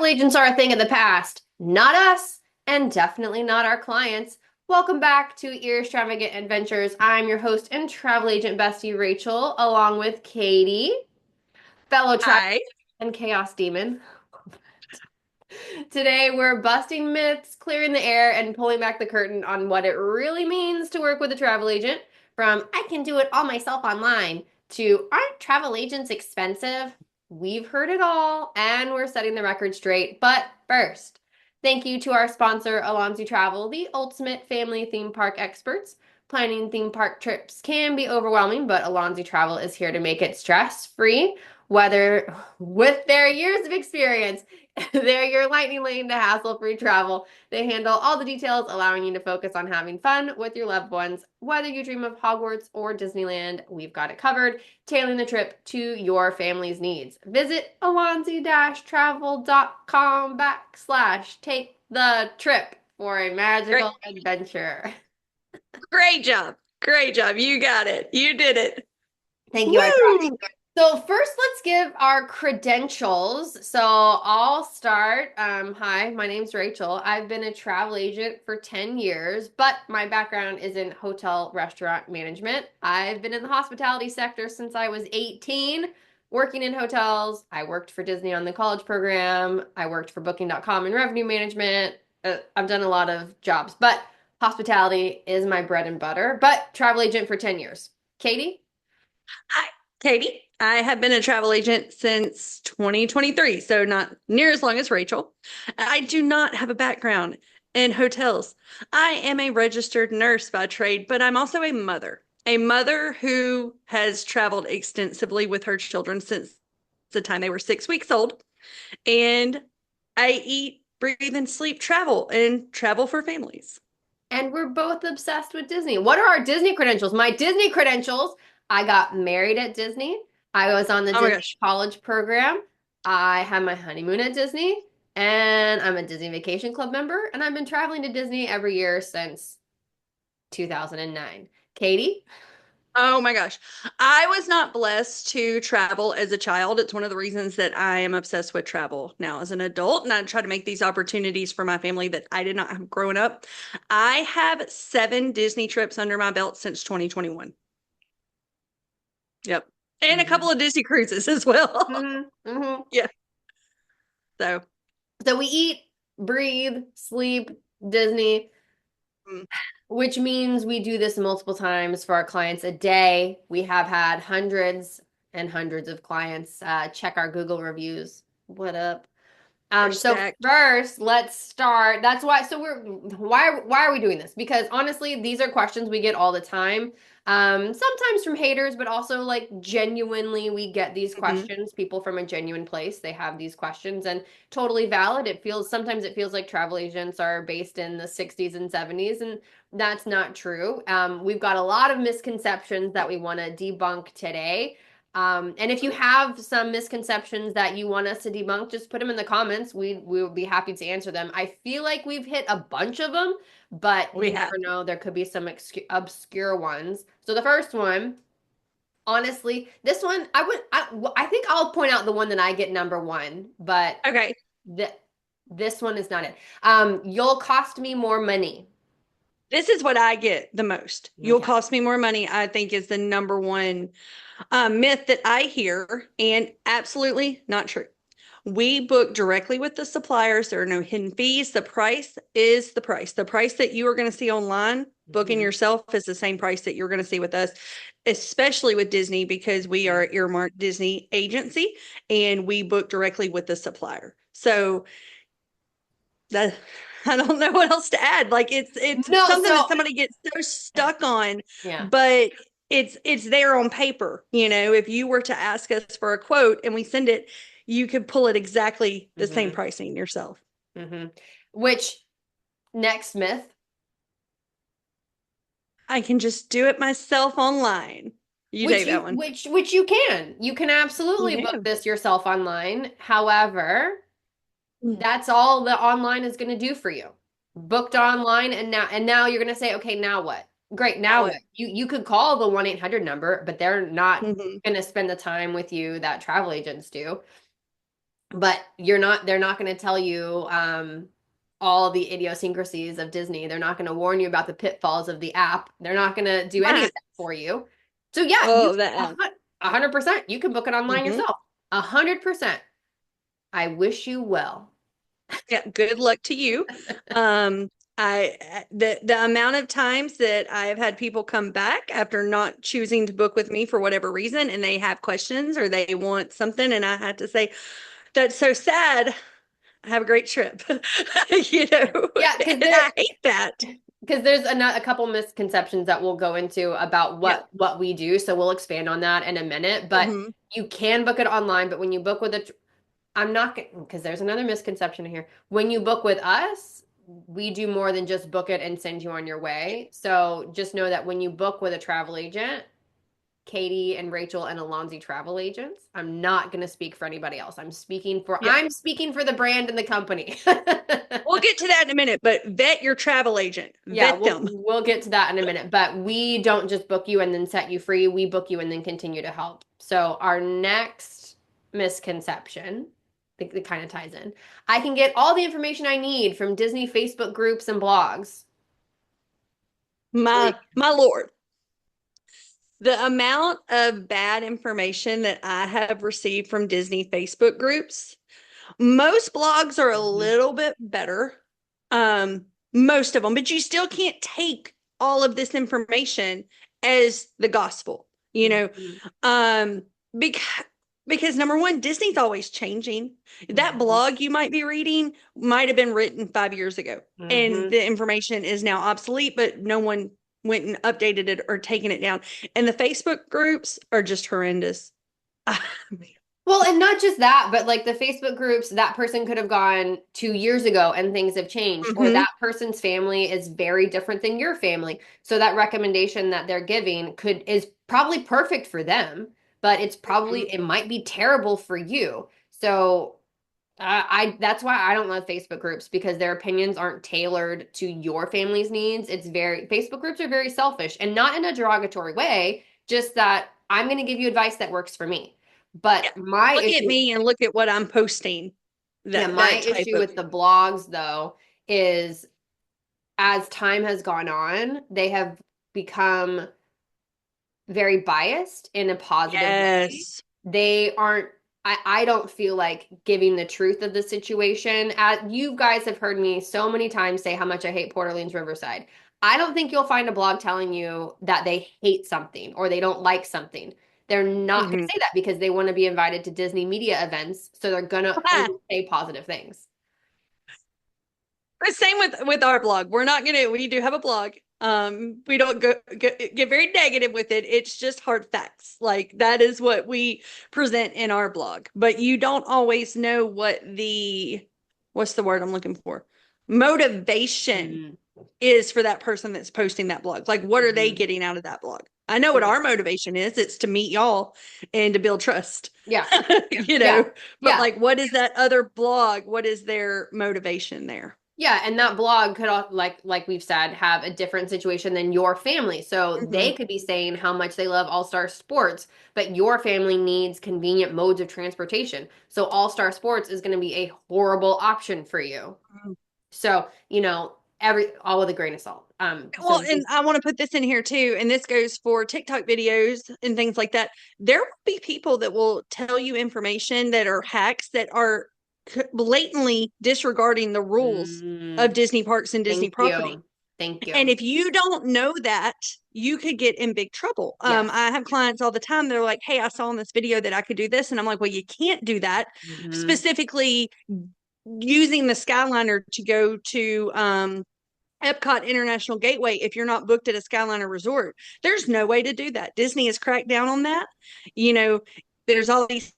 Travel agents are a thing of the past, not us, and definitely not our clients. Welcome back to Extravagant Adventures. I'm your host and travel agent bestie, Rachel, along with Katie, fellow travel Hi. and chaos demon. Today, we're busting myths, clearing the air, and pulling back the curtain on what it really means to work with a travel agent. From I can do it all myself online to aren't travel agents expensive? We've heard it all, and we're setting the record straight. But first, thank you to our sponsor, Alonzi Travel, the ultimate family theme park experts. Planning theme park trips can be overwhelming, but Alonzi Travel is here to make it stress-free. Whether with their years of experience, they're your lightning lane to hassle-free travel. They handle all the details, allowing you to focus on having fun with your loved ones. Whether you dream of Hogwarts or Disneyland, we've got it covered, tailoring the trip to your family's needs. Visit alonzi-travel.com/take the trip for a Great, magical adventure. great job. Great job. You got it. You did it. Thank you. I tried. Woo! So first, let's give our credentials. So I'll start. Hi, my name's Rachel. I've been a travel agent for 10 years, but my background is in hotel restaurant management. I've been in the hospitality sector since I was 18, working in hotels. I worked for Disney on the college program. I worked for Booking.com in revenue management. I've done a lot of jobs, but hospitality is my bread and butter, but travel agent for 10 years. Katie? Hi, Katie. I have been a travel agent since 2023, so not near as long as Rachel. I do not have a background in hotels. I am a registered nurse by trade, but I'm also a mother who has traveled extensively with her children since the time they were 6 weeks old. And I eat, breathe, and sleep travel and travel for families. And we're both obsessed with Disney. What are our Disney credentials? My Disney credentials, I got married at Disney. I was on the Oh my Disney gosh. college program. I had my honeymoon at Disney. And I'm a Disney Vacation Club member. And I've been traveling to Disney every year since 2009. Katie? Oh my gosh. I was not blessed to travel as a child. It's one of the reasons that I am obsessed with travel now as an adult. And I try to make these opportunities for my family that I did not have growing up. I have 7 Disney trips under my belt since 2021. Yep. And a couple Mhm. of Disney cruises as well. Mhm. Yeah. So, So we eat, breathe, sleep, Disney. mm, Which means we do this multiple times for our clients a day. We have had hundreds and hundreds of clients check our Google reviews. What up? they're So stacked. first, let's start. That's why. So we're why are we doing this? Because honestly, these are questions we get all the time. Sometimes from haters, but also like genuinely, we get these Mhm. questions. People from a genuine place, they have these questions, and totally valid. It feels sometimes it feels like travel agents are based in the 60s and 70s, and that's not true. We've got a lot of misconceptions that we want to debunk today. And if you have some misconceptions that you want us to debunk, just put them in the comments. We will be happy to answer them. I feel like we've hit a bunch of them, but We you have. never know. There could be some obscure ones. So the first one, honestly, this one I think I'll point out the one that I get number one, but Okay. th this one is not it. You'll cost me more money. This is what I get the most. You'll Okay. cost me more money, I think, is the number one myth that I hear, and absolutely not true. We book directly with the suppliers. There are no hidden fees. The price is the price. The price that you are going to see online, booking Mhm. yourself, is the same price that you're going to see with us, especially with Disney, because we are Mhm. an earmarked Disney agency and we book directly with the supplier. So that I don't know what else to add. Like it's No, something so that somebody gets so stuck on, yeah. but it's there on paper. You know, if you were to ask us for a quote and we send it, you could pull it exactly the same hmm pricing yourself. hmm Which next myth? I can just do it myself online. You take that one. Which you can. You can absolutely You book can. this yourself online. However, Mm. that's all the online is going to do for you. Booked online and now you're going to say, "Okay, now what?" Great, Now now what? what? You could call the 1-800 number, but they're not Hmm. going to spend the time with you that travel agents do. but they're not going to tell you all the idiosyncrasies of Disney. They're not going to warn you about the pitfalls of the app. They're not going to do any of that for you. So yeah, Oh, that. 100%, you can book it online Mhm. yourself. 100%. I wish you well. Yeah, good luck to you. Um, the amount of times that I've had people come back after not choosing to book with me for whatever reason, and they have questions or they want something, and I had to say, "That's so sad. Have a great trip." You know, Yeah, because and I hate that. there's a couple misconceptions that we'll go into about Yeah. what we do. So we'll expand on that in a minute. But Hmm. you can book it online. But when you book with I'm not because there's another misconception here. When you book with us, we do more than just book it and send you on your way. So just know that when you book with a travel agent, Katie and Rachel and Alonzi travel agents, I'm not going to speak for anybody else. Yeah. I'm speaking for the brand and the company. We'll get to that in a minute, but vet your travel agent. Yeah, Vet them. we'll get to that in a minute, but we don't just book you and then set you free. We book you and then continue to help. So our next misconception, I think it kind of ties in. I can get all the information I need from Disney Facebook groups and blogs. My Lord. The amount of bad information that I have received from Disney Facebook groups, most blogs are a Mhm, little bit better. Most of them, but you still can't take all of this information as the gospel, you know. mhm, Um, because number one, Disney's always changing. That mhm, blog you might be reading might have been written 5 years ago, and mhm. the information is now obsolete, but no one went and updated it or taken it down. And the Facebook groups are just horrendous. Well, and not just that, but like the Facebook groups, that person could have gone 2 years ago and things have changed, or Mhm. that person's family is very different than your family. So that recommendation that they're giving is probably perfect for them, but it might be terrible for you. So I that's why I don't love Facebook groups because their opinions aren't tailored to your family's needs. Facebook groups are very selfish and not in a derogatory way, just that I'm going to give you advice that works for me. But Yeah. Look at me and look at what I'm posting. yeah, my That type issue of. with the blogs though is as time has gone on, they have become very biased in a positive way. Yes. They aren't, I don't feel like giving the truth of the situation. You guys have heard me so many times say how much I hate Port Orleans Riverside. I don't think you'll find a blog telling you that they hate something or they don't like something. They're not going to Mhm. say that because they want to be invited to Disney media events. So they're going to only say positive things. The same with our blog. We're not gonna. We do have a blog. We don't get very negative with it. It's just hard facts. Like that is what we present in our blog. But you don't always know what the what's the word I'm looking for? Motivation Mm, is for that person that's posting that blog. Like what are they mhm. getting out of that blog? I know what Yeah. our motivation is. It's to meet y'all and to build trust. Yeah. You Yeah. know, but Yeah. like what is that other blog? What is their motivation there? Yeah, and that blog could like we've said have a different situation than your family. So Mhm. they could be saying how much they love All-Star Sports, but your family needs convenient modes of transportation. So All-Star Sports is going to be a horrible option for you. So, every all with a grain of salt. Well, and I want to put this in here too, and this goes for TikTok videos and things like that. There will be people that will tell you information that are hacks that are blatantly disregarding the rules mm, of Disney parks and Disney thank property. you. Thank And you. if you don't know that, you could get in big trouble. Yes. I have clients all the time. They're like, "Hey, I saw in this video that I could do this," and I'm like, "Well, you can't do that." Hmm. Specifically, using the Skyliner to go to Epcot International Gateway if you're not booked at a Skyliner resort. There's no way to do that. Disney has cracked down on that. You know, there's all these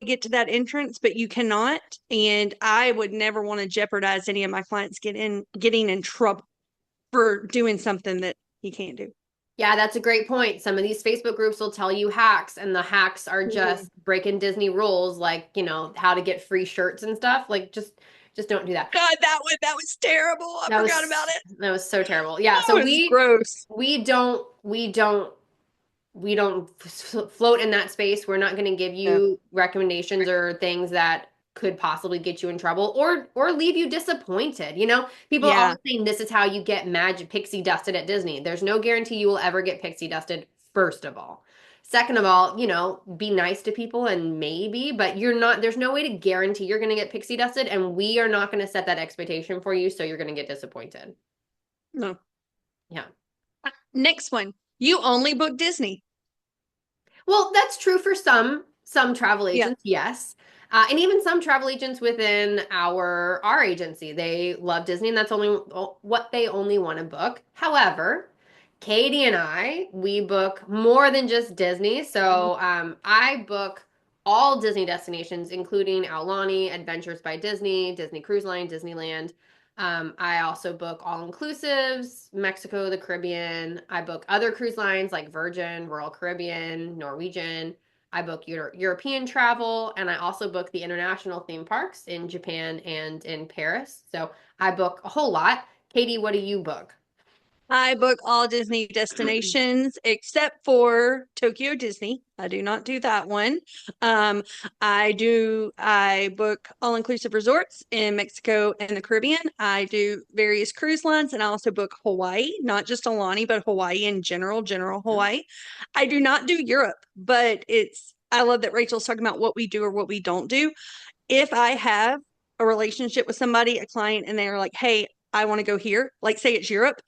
get to that entrance, but you cannot. And I would never want to jeopardize any of my clients getting in trouble for doing something that you can't do. Yeah, that's a great point. Some of these Facebook groups will tell you hacks, and the hacks are Mhm. just breaking Disney rules, like, how to get free shirts and stuff. Like, just don't do that. God, that was terrible. I forgot about it. That was so terrible. Yeah, That so was gross. we don't we don't float in that space. We're not going to give Yeah. you recommendations or things that could possibly get you in trouble or leave you disappointed. You know, people are Yeah. always saying this is how you get magic pixie dusted at Disney. There's no guarantee you will ever get pixie dusted, first of all. Second of all, you know, be nice to people and maybe, but you're not, there's no way to guarantee you're going to get pixie dusted, and we are not going to set that expectation for you, so you're going to get disappointed. No. Yeah. Next one. You only book Disney. Well, that's true for some travel Yeah. agents, yes. And even some travel agents within our agency, they love Disney, and that's only what they only want to book. However, Katie and I, we book more than just Disney. Mhm. So I book all Disney destinations, including Aulani, Adventures by Disney, Disney Cruise Line, Disneyland. I also book all inclusives, Mexico, the Caribbean. I book other cruise lines like Virgin, Royal Caribbean, Norwegian. I book European travel, and I also book the international theme parks in Japan and in Paris. So I book a whole lot. Katie, what do you book? I book all Disney destinations except for Tokyo Disney. I do not do that one. Um, I book all inclusive resorts in Mexico and the Caribbean. I do various cruise lines and I also book Hawaii, not just Alani, but Hawaii in general Hawaii. I do not do Europe, but I love that Rachel's talking about what we do or what we don't do. If I have a relationship with somebody, a client, and they're like, hey, I want to go here, like say it's Europe,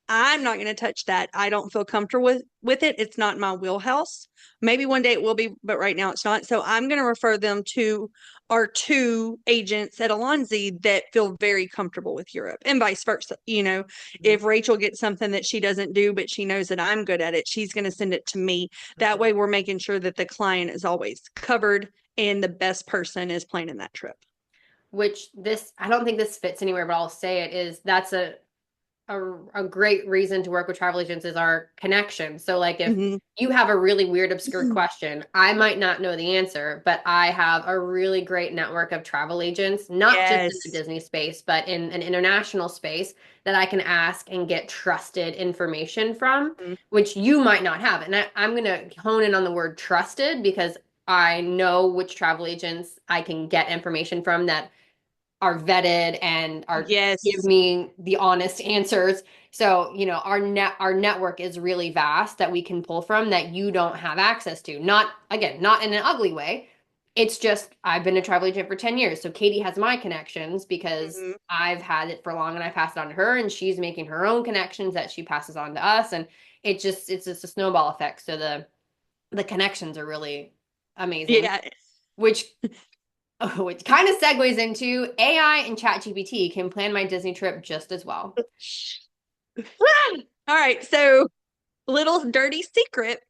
I'm not going to touch that. I don't feel comfortable with it. It's not my wheelhouse. Maybe one day it will be, but right now it's not. So I'm going to refer them to our two agents at Alonzi that feel very comfortable with Europe and vice versa. You know, if Rachel gets something that she doesn't do, but she knows that I'm good at it, she's going to send it to me. That way we're making sure that the client is always covered and the best person is planning that trip. Which this, I don't think this fits anywhere, but I'll say it is that's a great reason to work with travel agents is our connection. So like if Mm-hmm. you have a really weird obscure question, I might not know the answer, but I have a really great network of travel agents, not just in the Yes. Disney space, but in an international space that I can ask and get trusted information from, Mhm. which you might not have. And I'm going to hone in on the word trusted because I know which travel agents I can get information from that are vetted and are give Yes. me the honest answers. So, you know, our network is really vast that we can pull from that you don't have access to. Not again, not in an ugly way. It's just I've been a travel agent for 10 years. So Katie has my connections because Mhm. I've had it for long and I passed it on to her and she's making her own connections that she passes on to us, and it's just a snowball effect. So the connections are really amazing, Yeah. which which kind of segues into AI and ChatGPT can plan my Disney trip just as well. All right. So, little dirty secret.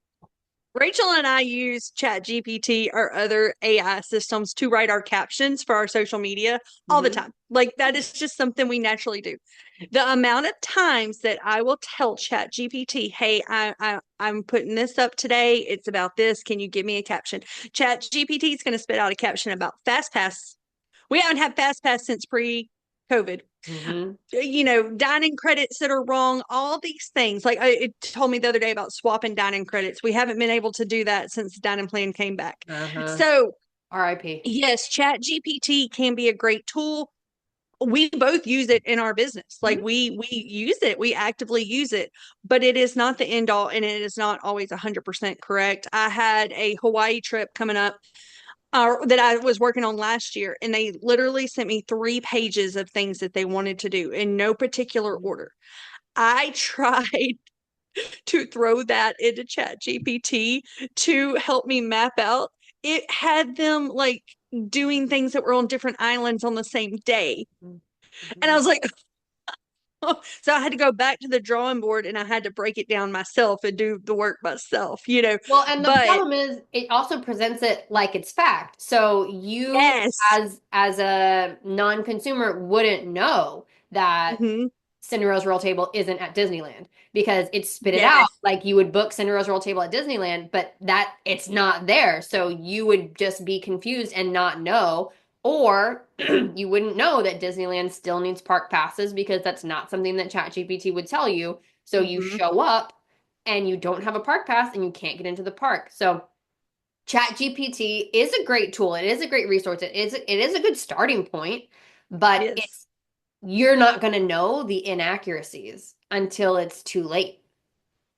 Rachel and I use ChatGPT or other AI systems to write our captions for our social media all the Mm-hmm. time. Like that is just something we naturally do. The amount of times that I will tell ChatGPT, "Hey, I'm putting this up today. It's about this. Can you give me a caption?" ChatGPT is going to spit out a caption about FastPass. We haven't had FastPass since pre-COVID. Mm-hmm. Dining credits that are wrong, all these things. Like it told me the other day about swapping dining credits. We haven't been able to do that since the dining plan came back. Uh-huh. So, RIP. yes, Chat GPT can be a great tool. We both use it in our business. Like Mm-hmm. we use it, we actively use it, but it is not the end all and it is not always 100% correct. I had a Hawaii trip coming up that I was working on last year, and they literally sent me 3 pages of things that they wanted to do in no particular order. I tried to throw that into Chat GPT to help me map out. It had them like doing things that were on different islands on the same day. And I Mm-hmm. was like, so I had to go back to the drawing board and I had to break it down myself and do the work myself. Well, and the But problem is it also presents it like it's fact. So you yes. as a non-consumer wouldn't know that Hmm. Cinderella's Royal Table isn't at Disneyland because it's spit it out Yes. like you would book Cinderella's Royal Table at Disneyland, but that it's not there. So you would just be confused and not know, or you wouldn't know that Disneyland still needs park passes because that's not something that ChatGPT would tell you. So you Hmm. show up. and you don't have a park pass and you can't get into the park. So ChatGPT is a great tool. It is a great resource. It is a good starting point, but Yes. it's you're not going to know the inaccuracies until it's too late.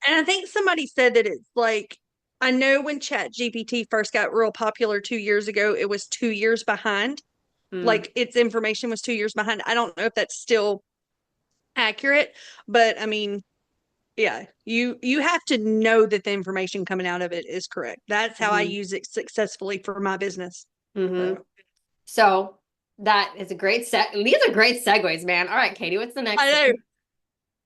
And I think somebody said that it's like, I know when Chat GPT first got real popular 2 years ago, it was 2 years behind. Mm, Like its information was 2 years behind. I don't know if that's still accurate, but I mean, yeah, you have to know that the information coming out of it is correct. That's how I hmm use it successfully for my business. hmm So So that is a great set. These are great segues, man. All right, Katie, what's the next I know thing?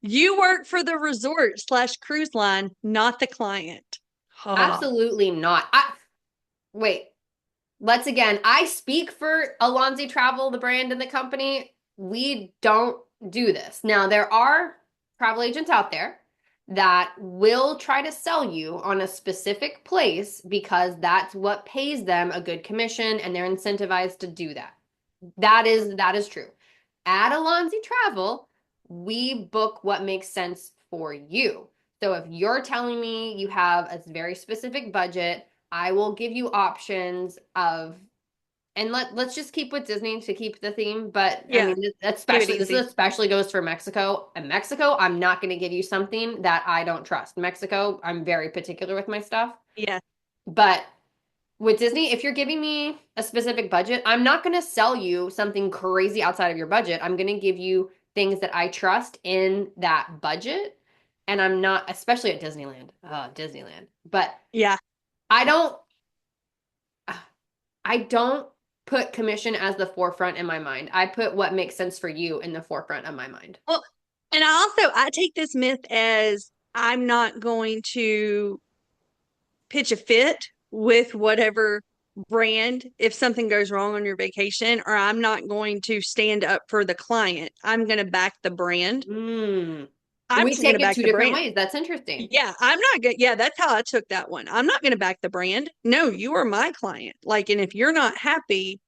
you work for the resort slash cruise line, not the client. Oh, Absolutely not. Wait. Let's again, I speak for Alonzi Travel, the brand and the company. We don't do this. Now, there are travel agents out there that will try to sell you on a specific place because that's what pays them a good commission and they're incentivized to do that. That is true. At Alonzi Travel, we book what makes sense for you. So if you're telling me you have a very specific budget, I will give you options of and let's just keep with Disney to keep the theme, but I yeah, mean keep it especially this easy. especially goes for Mexico. In Mexico, I'm not going to give you something that I don't trust. Mexico, I'm very particular with my stuff. Yeah, But with Disney, if you're giving me a specific budget, I'm not going to sell you something crazy outside of your budget. I'm going to give you things that I trust in that budget. And I'm not, especially at Disneyland. Disneyland. But yeah. I don't I don't put commission as the forefront in my mind. I put what makes sense for you in the forefront of my mind. Well, and I take this myth as I'm not going to pitch a fit with whatever brand if something goes wrong on your vacation, or I'm not going to stand up for the client. I'm going to back the brand. Mm. I'm We just going take to it back two the different brand. ways. That's interesting. Yeah, I'm not good. Yeah, that's how I took that one. I'm not going to back the brand. No, you are my client. Like, and if you're not happy,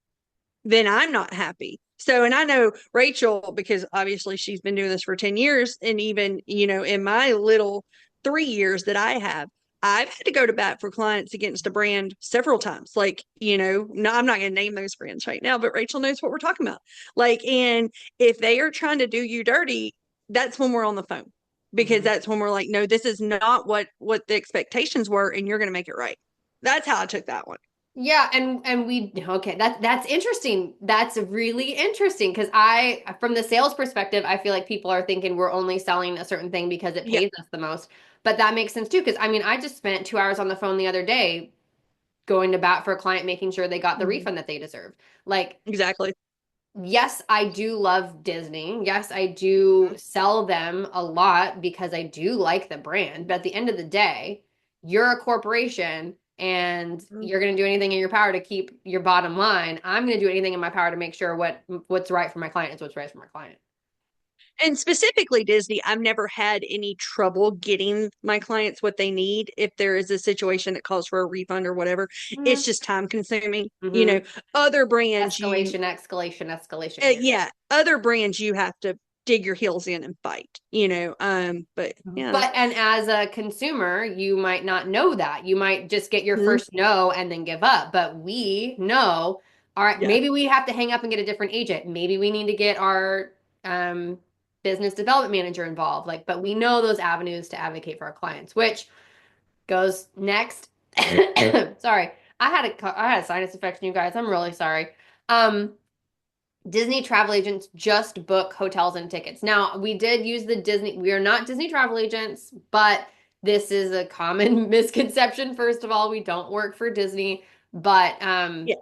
then I'm not happy. So, and I know Rachel, because obviously she's been doing this for 10 years. And even, in my little 3 years that I have, I've had to go to bat for clients against a brand several times. Like, no, I'm not going to name those brands right now, but Rachel knows what we're talking about. Like, and if they are trying to do you dirty, that's when we're on the phone because Mhm. that's when we're like, no, this is not what the expectations were, and you're going to make it right. That's how I took that one. Yeah, and we okay, that's interesting. That's really interesting because I from the sales perspective, I feel like people are thinking we're only selling a certain thing because it Yeah. pays us the most. But that makes sense too, because I mean, I just spent 2 hours on the phone the other day going to bat for a client, making sure they got the Mhm. refund that they deserved. Like Exactly. yes, I do love Disney. Yes, I do sell them a lot because I do like the brand. But at the end of the day, you're a corporation and Mhm. you're going to do anything in your power to keep your bottom line. I'm going to do anything in my power to make sure what's right for my client is what's right for my client. And specifically Disney, I've never had any trouble getting my clients what they need if there is a situation that calls for a refund or whatever. It's Mm-hmm. just time consuming. Mm-hmm. Other brands Escalation, escalation, escalation here. yeah, other brands you have to dig your heels in and fight, but yeah. But and as a consumer, you might not know that. You might just get your Mhm. first no and then give up. But we know, all right, Yeah. maybe we have to hang up and get a different agent. Maybe we need to get our um, business development manager involved. Like, but we know those avenues to advocate for our clients, which goes next. Sorry, I had a sinus infection, you guys. I'm really sorry. Um, Disney travel agents just book hotels and tickets. Now, we did use the Disney, we are not Disney travel agents, but this is a common misconception. First of all, we don't work for Disney, but Yeah.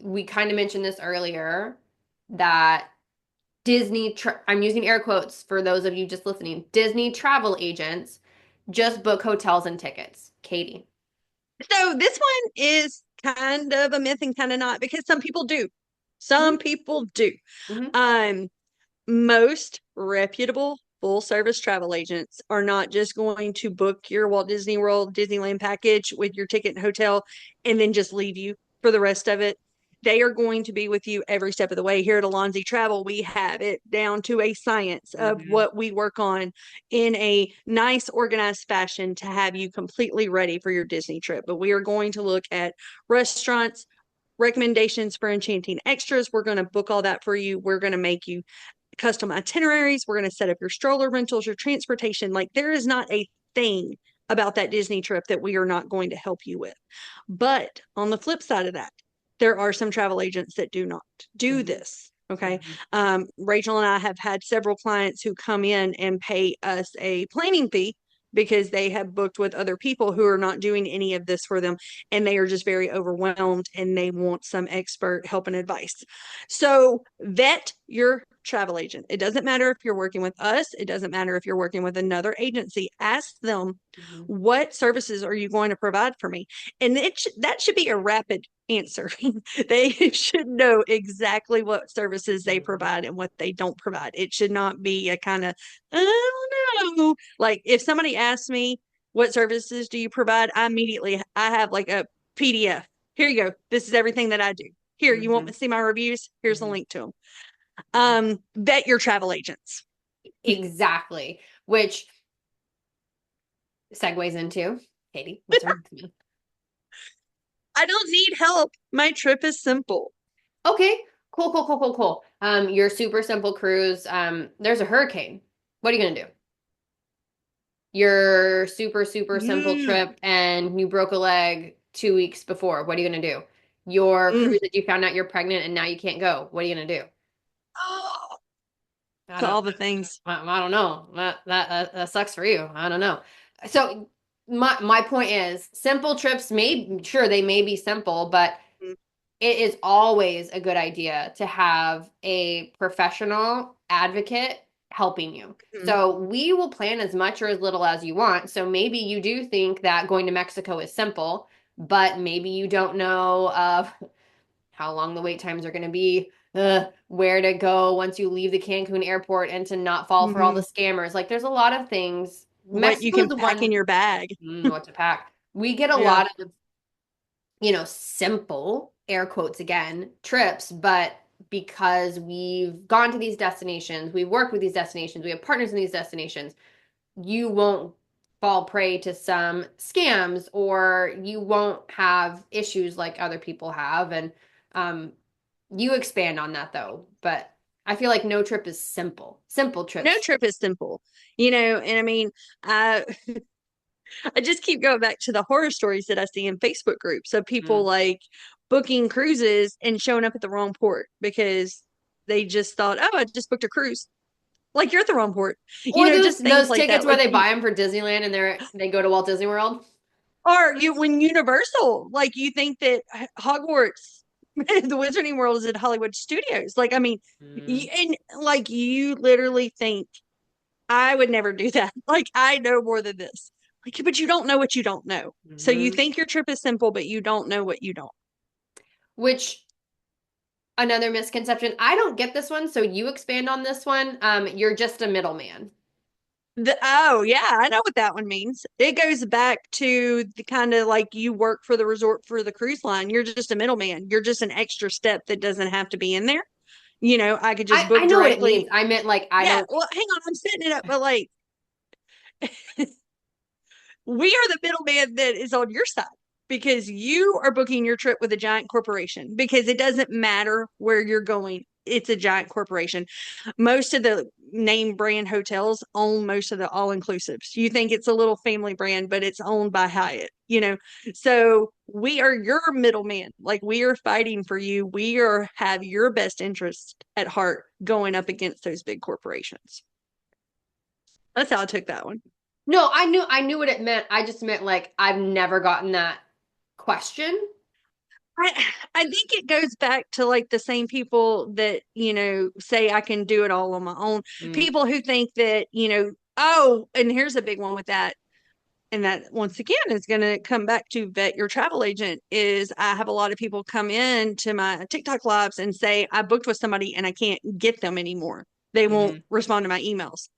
we kind of mentioned this earlier that I'm using air quotes for those of you just listening. Disney travel agents just book hotels and tickets. Katie. So this one is kind of a myth and kind of not because some people do. Some Hmm people do. hmm Um, Most reputable full service travel agents are not just going to book your Walt Disney World Disneyland package with your ticket and hotel and then just leave you for the rest of it. They are going to be with you every step of the way. Here at Alonzi Travel, we have it down to a science of Mm-hmm. what we work on in a nice, organized fashion to have you completely ready for your Disney trip. But we are going to look at restaurants, recommendations for enchanting extras. We're going to book all that for you. We're going to make you custom itineraries. We're going to set up your stroller rentals, your transportation. Like there is not a thing about that Disney trip that we are not going to help you with. But on the flip side of that, there are some travel agents that do not do Mm-hmm. this. Okay. Mm-hmm. Rachel and I have had several clients who come in and pay us a planning fee because they have booked with other people who are not doing any of this for them and they are just very overwhelmed and they want some expert help and advice. So vet your travel agent. It doesn't matter if you're working with us, it doesn't matter if you're working with another agency. Ask them, Mm-hmm. what services are you going to provide for me? And that should be a rapid answer. They should know exactly what services they Mm-hmm. provide and what they don't provide. It should not be a kind of, I don't know. Like if somebody asks me, what services do you provide? I have like a PDF. Here you go. This is everything that I do. Here, you want Mm-hmm. to see my reviews? Here's the Mm-hmm. link to them. Mm-hmm. Vet your travel agents. Exactly. Which segues into Katie, what's our next one? I don't need help. My trip is simple. Okay, cool, cool, cool, cool, cool. Your super simple cruise. There's a hurricane. What are you gonna do? Your super, super simple Mm, trip and you broke a leg 2 weeks before. What are you gonna do? Your mm. cruise that you found out you're pregnant and now you can't go. What are you gonna do? Oh, I don't, all the things. I don't know. That sucks for you. I don't know. So my point is, simple trips may sure they may be simple, but it is always a good idea to have a professional advocate helping you. Mm-hmm. So we will plan as much or as little as you want. So maybe you do think that going to Mexico is simple, but maybe you don't know how long the wait times are going to be, where to go once you leave the Cancun airport and to not fall for all the Mm-hmm. scammers. Like there's a lot of things. What you Mexico is can the pack in one, your bag. what to pack. We get a Yeah. lot of simple air quotes again trips, but because we've gone to these destinations, we've worked with these destinations, we have partners in these destinations, you won't fall prey to some scams or you won't have issues like other people have. And um, you expand on that though, but I feel like no trip is simple. Simple No trips. trip is simple, and I mean, I just keep going back to the horror stories that I see in Facebook groups of people Mm. like booking cruises and showing up at the wrong port because they just thought, oh, I just booked a cruise. Like you're at the wrong port. Or those Just things those like tickets that. where Like they buy them for Disneyland and they go to Walt Disney World. or you when Universal, like you think that Hogwarts, the Wizarding World is at Hollywood Studios. Like, I mean, Mm. and like you literally think I would never do that. Like I know more than this. Like, but you don't know what you don't know. So you Hmm. think your trip is simple, but you don't know what you don't. Which another misconception. I don't get this one, so you expand on this one. You're just a middleman. Oh yeah, I know what that one means. It goes back to the kind of like you work for the resort for the cruise line. You're just a middleman. You're just an extra step that doesn't have to be in there. I could just I book know what it means. directly. I meant like I Yeah, don't. well, hang on, I'm setting it up, but like we are the middleman that is on your side because you are booking your trip with a giant corporation because it doesn't matter where you're going. It's a giant corporation. Most of the name brand hotels own most of the all inclusives. You think it's a little family brand, but it's owned by Hyatt. So we are your middleman. Like we are fighting for you. Have your best interest at heart going up against those big corporations. That's how I took that one. No, I knew what it meant. I just meant like I've never gotten that question. I think it goes back to like the same people that, say I can do it all on my own. Mm, People who think that, oh, and here's a big one with that. And that once again is going to come back to vet your travel agent is I have a lot of people come in to my TikTok lives and say, I booked with somebody and I can't get them anymore. They won't hmm. respond to my emails.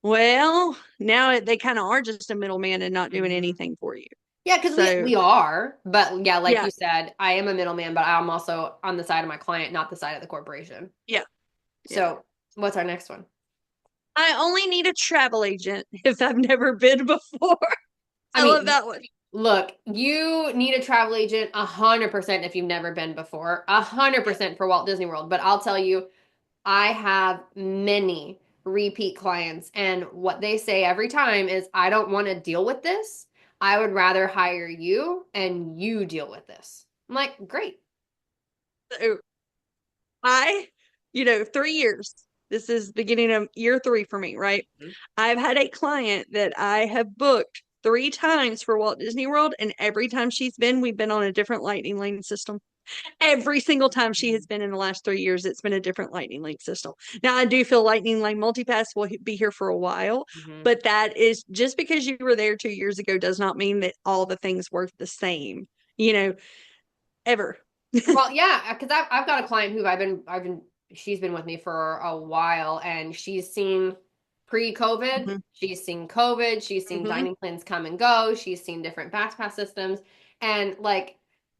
Well, now they kind of are just a middleman and not doing Hmm. anything for you. Yeah, because we So we are, but yeah, like yeah, you said, I am a middleman, but I'm also on the side of my client, not the side of the corporation. yeah, yeah. So, what's our next one? I only need a travel agent if I've never been before. I I love mean, that one. look, you need a travel agent 100% if you've never been before, Yeah. 100% for Walt Disney World. But I'll tell you, I have many repeat clients, and what they say every time is, I don't want to deal with this. I would rather hire you and you deal with this. I'm like, great. So I, 3 years. This is beginning of year three for me, right? I've had a client that I have booked 3 times for Walt Disney World, and every time she's been, we've been on a different lightning lane system. Every single time she has been in the last 3 years, it's been a different lightning lane system. Now, I do feel lightning lane multipass will be here for a while, Mm-hmm. but that is just because you were there 2 years ago does not mean that all the things work the same, you know, ever. Well, yeah, because I've got a client who she's been with me for a while, and she's seen pre-COVID, Mhm, she's seen COVID, she's seen mhm, dining plans come and go, she's seen different fast pass systems, and like,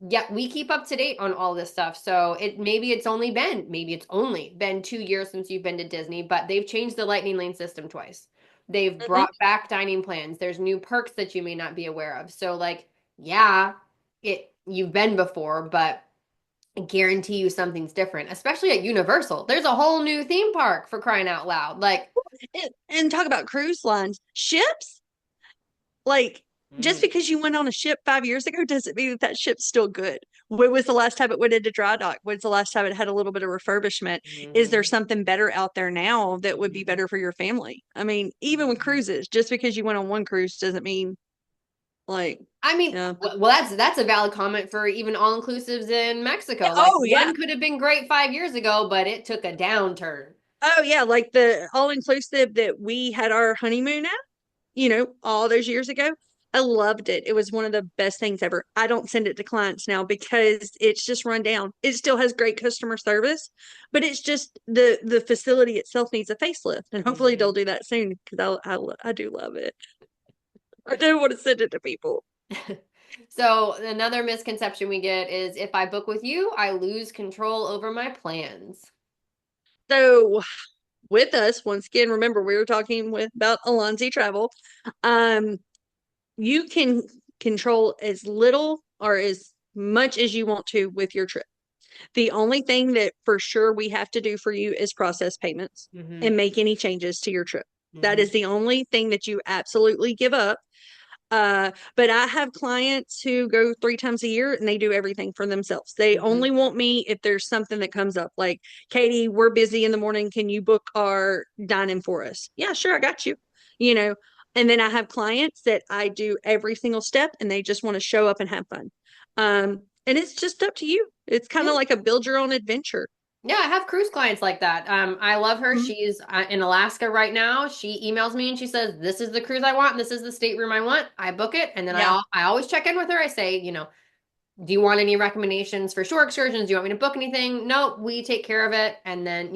yeah, we keep up to date on all this stuff. So maybe it's only been 2 years since you've been to Disney, but they've changed the Lightning Lane system twice. They've mhm. brought back dining plans. There's new perks that you may not be aware of. So like, yeah, it you've been before, but I guarantee you something's different, especially at Universal. There's a whole new theme park for crying out loud. Like, And talk about cruise lines, ships. Like, just mm, because you went on a ship 5 years ago doesn't mean that that ship's still good. When was the last time it went into dry dock? When's the last time it had a little bit of refurbishment? Is there mhm, something better out there now that would be mhm, better for your family? I mean, even with mhm. cruises, just because you went on one cruise doesn't mean like, I mean, yeah. well, that's a valid comment for even all inclusives in Yeah, Mexico. Like, oh yeah. one could have been great 5 years ago, but it took a downturn. Oh yeah, like the all inclusive that we had our honeymoon at, all those years ago. I loved it. It was one of the best things ever. I don't send it to clients now because it's just run down. It still has great customer service, but it's just the facility itself needs a facelift, and hopefully they'll Mhm. do that soon because I do love it. I do want to send it to people. So another misconception we get is, if I book with you, I lose control over my plans. So with us, once again, remember we were talking with about Alonzi Travel. Um, you can control as little or as much as you want to with your trip. The only thing that for sure we have to do for you is process payments Hmm. and make any changes to your trip. That Hmm. is the only thing that you absolutely give up. But I have clients who go 3 times a year and they do everything for themselves. They Hmm. only want me if there's something that comes up, like, Katie, we're busy in the morning. Can you book our dining for us? Yeah, sure, I got you. You know, and then I have clients that I do every single step and they just want to show up and have fun. And it's just up to you. It's kind of Yeah. like a build your own adventure. Yeah, I have cruise clients like that. I love her. Mhm. She's in Alaska right now. She emails me and she says, "This is the cruise I want. This is the stateroom I want." I book it, and then Yeah. I always check in with her. I say, do you want any recommendations for shore excursions? Do you want me to book anything? No, we take care of it. And then,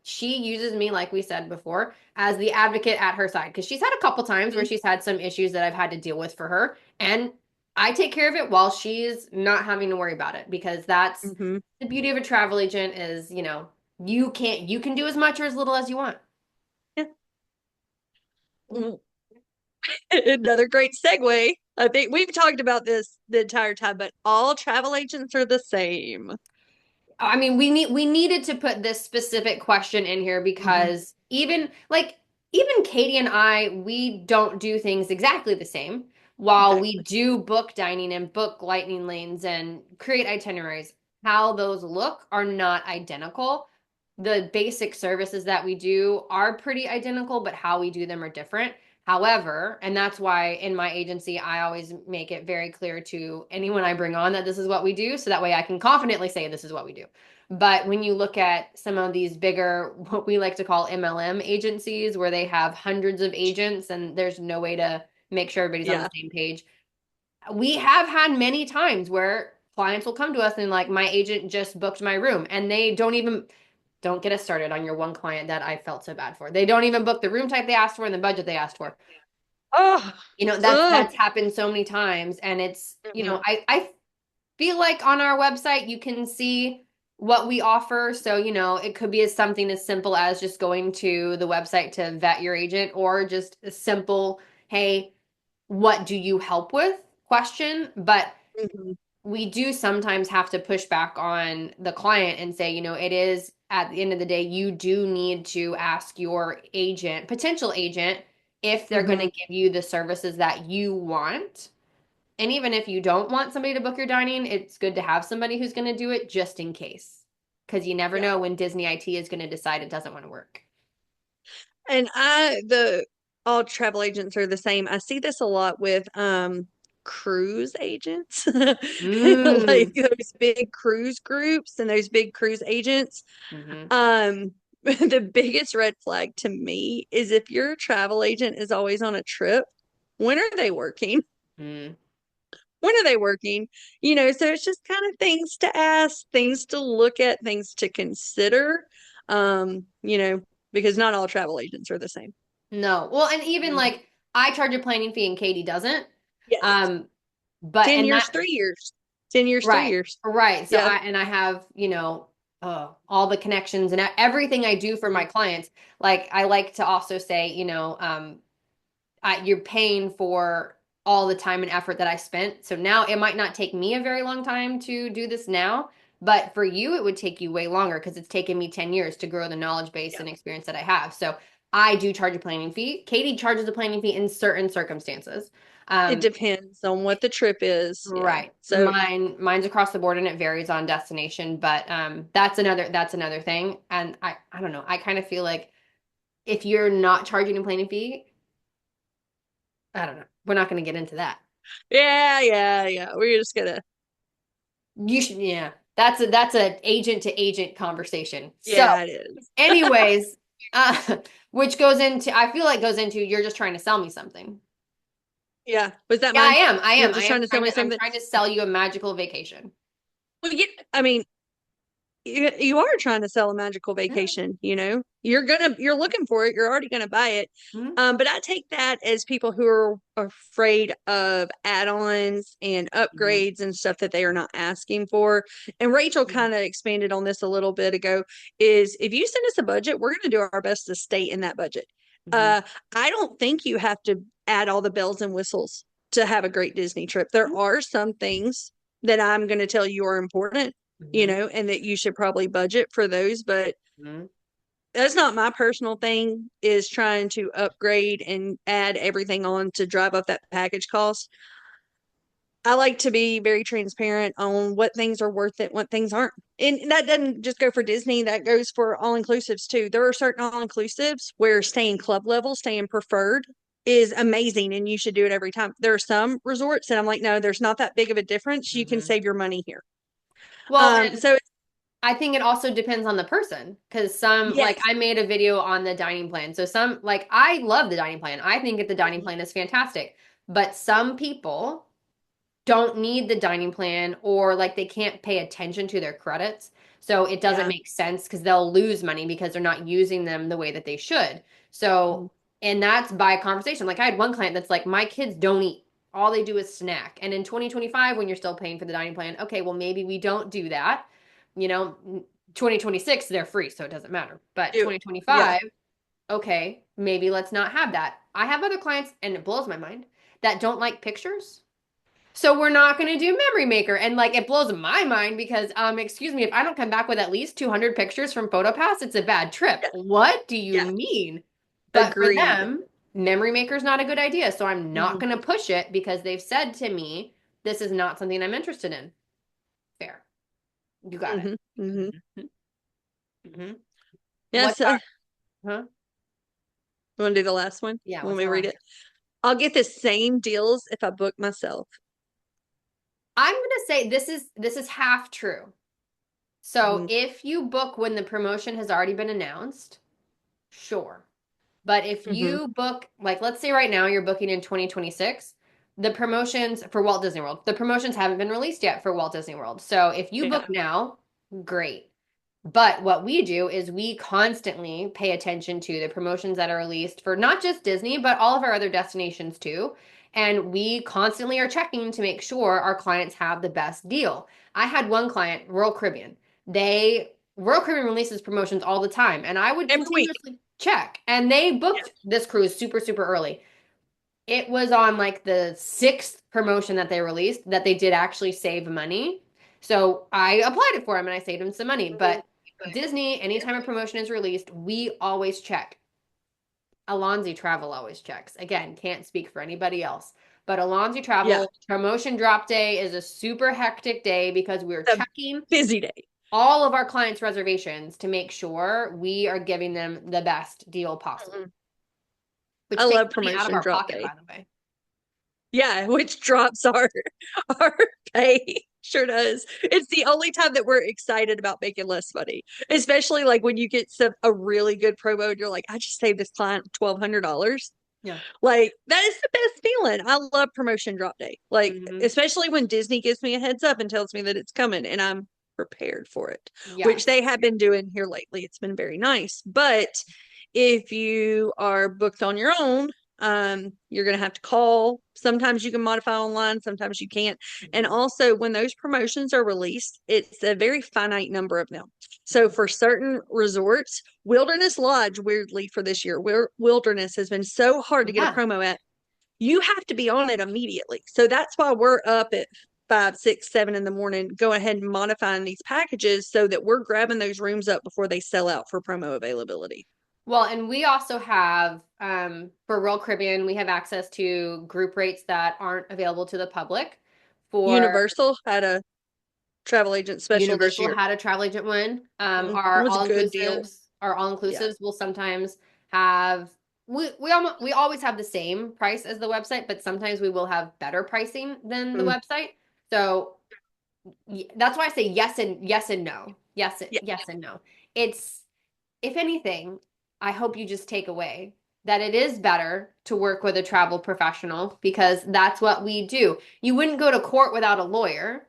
she uses me, like we said before, as the advocate at her side, because she's had a couple times where Mhm. she's had some issues that I've had to deal with for her. And I take care of it while she's not having to worry about it, because that's Mhm. the beauty of a travel agent is, you can do as much or as little as you want. Yeah. Another great segue. I think we've talked about this the entire time, but all travel agents are the same. I mean, we needed to put this specific question in here Mhm. because even Katie and I, we don't do things exactly the same. While we Exactly. do book dining and book lightning lanes and create itineraries, how those look are not identical. The basic services that we do are pretty identical, but how we do them are different. However, and that's why in my agency, I always make it very clear to anyone I bring on that this is what we do. So that way I can confidently say this is what we do. But when you look at some of these bigger, what we like to call MLM agencies, where they have hundreds of agents and there's no way to make sure everybody's on the Yeah. same page, we have had many times where clients will come to us and like, my agent just booked my room, and they don't get us started on your one client that I felt so bad for. They don't even book the room type they asked for and the budget they asked for. Oh, That's happened so many times, and it's, mhm, I feel like on our website you can see what we offer. So, it could be as something as simple as just going to the website to vet your agent, or just a simple, hey, what do you help with question. But mhm, we do sometimes have to push back on the client and say, it is at the end of the day, you do need to ask your agent, potential agent, if they're going to mhm. give you the services that you want. And even if you don't want somebody to book your dining, it's good to have somebody who's going to do it just in case. Because you never Yeah. know when Disney IT is going to decide it doesn't want to work. And all travel agents are the same. I see this a lot with cruise agents. Like Mm. those big cruise groups and those big cruise agents. Hmm. The biggest red flag to me is if your travel agent is always on a trip, when are they working? Mm. When are they working? So it's just kind of things to ask, things to look at, things to consider. Because not all travel agents are the same. No. Well, and even Mhm. like I charge a planning fee and Katie doesn't. Yes. Um, but 10 and years, that 3 years. 10 years, three right, years. right. So Yeah. I have, all the connections and everything I do for my Mhm. clients. Like I like to also say, you're paying for all the time and effort that I spent. So now it might not take me a very long time to do this now, but for you, it would take you way longer because it's taken me 10 years to grow the knowledge base Yeah. and experience that I have. So I do charge a planning fee. Katie charges a planning fee in certain circumstances. It Um, depends on what the trip is. Yeah. right. So, Mine's across the board and it varies on destination, but that's another thing. And I don't know. I kind of feel like if you're not charging a planning fee, I don't know. We're not going to get into that. yeah, yeah, yeah. We're just gonna, You should, yeah. That's a agent to agent conversation. So, yeah, it is. anyways, which goes into I feel like goes into you're just trying to sell me something. Yeah. Was that Yeah, I mine? am. I You're am. I just am trying to tell trying me to I'm something? trying to sell you a magical vacation. Well, yeah, I mean, you are trying to sell a magical Yeah. vacation, you're looking for it, you're already gonna buy it. Mhm. But I take that as people who are afraid of add-ons and Mhm. upgrades and stuff that they are not asking for. And Rachel kind of expanded on this a little bit ago, is if you send us a budget, we're going to do our best to stay in that budget. Mhm. uh I don't think you have to add all the bells and whistles to have a great Disney trip. There are some things that I'm going to tell you are important, Mhm. and that you should probably budget for those. But Mhm. that's not my personal thing, is trying to upgrade and add everything on to drive up that package cost. I like to be very transparent on what things are worth it, what things aren't. And that doesn't just go for Disney, that goes for all inclusives too. There are certain all inclusives where staying club level, staying preferred is amazing and you should do it every time. There are some resorts and I'm like, no, there's not that big of a difference. You can Mhm. save your money here. Well, and So I think it also depends on the person because like yes. I made a video on the dining plan. So like I love the dining plan. I think that the dining Mhm. plan is fantastic. But some people don't need the dining plan, or like they can't pay attention to their credits. So it doesn't Yeah. make sense because they'll lose money because they're not using them the way that they should. So, Mhm. and that's by conversation. Like I had one client that's like, my kids don't eat. All they do is snack. And in 2025, when you're still paying for the dining plan, okay, well, maybe we don't do that. You know, 2026, they're free, so it doesn't matter. But Yeah. 2025, okay, maybe let's not have that. I have other clients, and it blows my mind, that don't like pictures. So we're not going to do Memory Maker. And like it blows my mind because excuse me, if I don't come back with at least 200 pictures from PhotoPass, it's a bad trip. Yeah. What do you Yeah. mean? But for Agreed. them, Memory Maker's not a good idea. So I'm not going to Mhm. push it because they've said to me, this is not something I'm interested in. Fair. You got it. Mhm. Mhm. Mhm. Mhm. Yes. What's our, huh? You want to do the last one? Yeah, Want what's me the to read last? it? I'll get the same deals if I book myself. I'm going to say this is half true. So Mhm. if you book when the promotion has already been announced, sure. But if Mhm. you book, like, let's say right now you're booking in 2026, the promotions for Walt Disney World, the promotions haven't been released yet for Walt Disney World. So if you book Yeah. now, great. But what we do is we constantly pay attention to the promotions that are released for not just Disney, but all of our other destinations too. And we constantly are checking to make sure our clients have the best deal. I had one client, Royal Caribbean releases promotions all the time, and I would Every week. continuously check. And they Yeah. booked this cruise super, super early. It was on like the sixth promotion that they released that they did actually save money. So I applied it for them and I saved them some money. But Disney, anytime a promotion is released, we always check. Alonzi Travel always checks. Again, can't speak for anybody else. But Alonzi Yeah. Travel promotion drop day is a super hectic day because we're It's a checking busy day. all of our clients' reservations to make sure we are giving them the best deal possible, Mhm. I which takes love money out of promotion our drop pocket, day. by the way. Yeah, which drops our pay. Sure does. It's the only time that we're excited about making less money, especially like when you get a really good promo and you're like, I just saved this client $1,200. Yeah. Like that is the best feeling. I love promotion drop day. Like Hmm. especially when Disney gives me a heads up and tells me that it's coming and I'm prepared for it, which Yes. they have been doing here lately. It's been very nice. But if you are booked on your own, you're going to have to call. Sometimes you can modify online, sometimes you can't. And Mhm. also, when those promotions are released, it's a very finite number of them. So, for certain resorts, Wilderness Lodge, weirdly for this year, Wilderness has been so hard to get a Yeah. promo at. You have to be on it immediately. So, that's why we're up at 5, 6, 7 in the morning, go ahead and modifying these packages so that we're grabbing those rooms up before they sell out for promo availability. Well, and we also have, for Royal Caribbean, we have access to group rates that aren't available to the public. For Universal had a travel agent special this Universal year. had a travel agent one. It was a good deal. Our all Yeah. inclusives will sometimes have we always have the same price as the website, but sometimes we will have better pricing than the Mm, website. So that's why I say yes and no. yeah. Yes and no. It's if anything, I hope you just take away that it is better to work with a travel professional because that's what we do. You wouldn't go to court without a lawyer,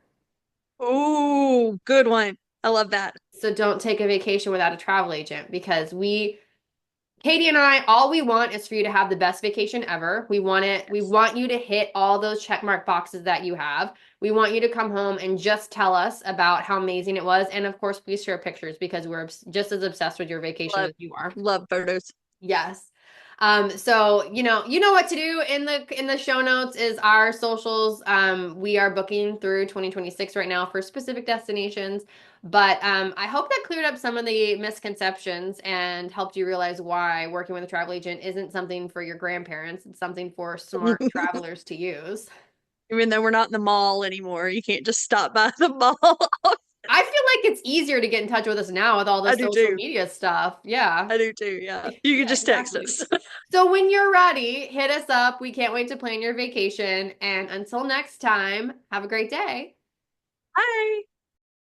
Ooh, good one. I love that. so don't take a vacation without a travel agent because Katie and I, all we want is for you to have the best vacation ever. We Yes. want you to hit all those check mark boxes that you have. We want you to come home and just tell us about how amazing it was. And of course, please share pictures because we're just as obsessed with your vacation Love as you are. love photos. Yes. So you know what to do in the show notes is our socials. We are booking through 2026 right now for specific destinations, but I hope that cleared up some of the misconceptions and helped you realize why working with a travel agent isn't something for your grandparents. It's something for smart travelers to use. Even though we're not in the mall anymore, you can't just stop by the mall. I feel like it's easier to get in touch with us now with all the I do social too. media stuff. Yeah. I do too. Yeah. You can Yeah, just text exactly. us. So when you're ready, hit us up. We can't wait to plan your vacation. And until next time, have a great day. Bye.